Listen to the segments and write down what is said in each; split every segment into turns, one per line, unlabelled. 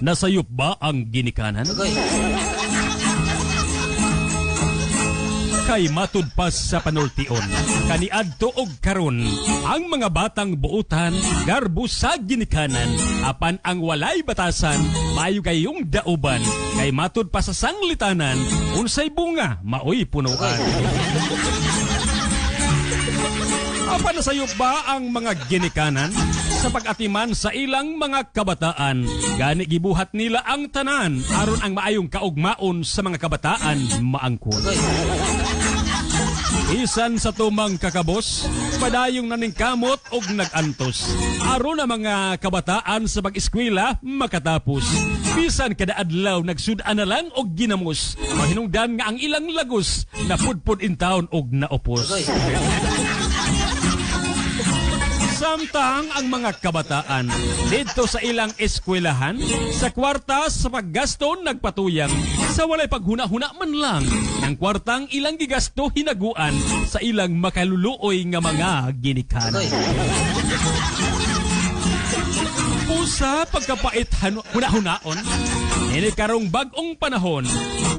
Nasayop ba ang ginikanan? Kay matud pas sa panultion, kaniadto og karon, ang mga batang buutan garbo sa ginikanan, apan ang walay batasan, mayo kayong dauban, kay matud pa sa sanglitanan, unsay bunga, maoy punuan. Apan nasayop ba ang mga ginikanan? Sa pag-atiman sa ilang mga kabataan, gani gibuhat nila ang tanan, aron ang maayong kaugmaon sa mga kabataan maangkon. Isan sa tumang kakabos, padayong naningkamot og nag-antos. Aron ang mga kabataan sa pag-eskwela makatapos. Bisan kada adlaw nagsudan na lang og ginamos. Mahinungdan nga ang ilang lagos na pudpud in town og naopos. Samtang ang mga kabataan dito sa ilang eskwelahan, sa kwarta sa paggasto nagpatuyang, sa walay paghuna-huna man lang, ang kwartang ilang gigasto hinaguan sa ilang makaluluoy nga mga ginikanan. Usa pagkapait huna-hunaon, ini karong bagong panahon,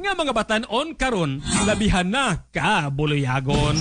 nga mga batanon karon labihan na kabuluyagon.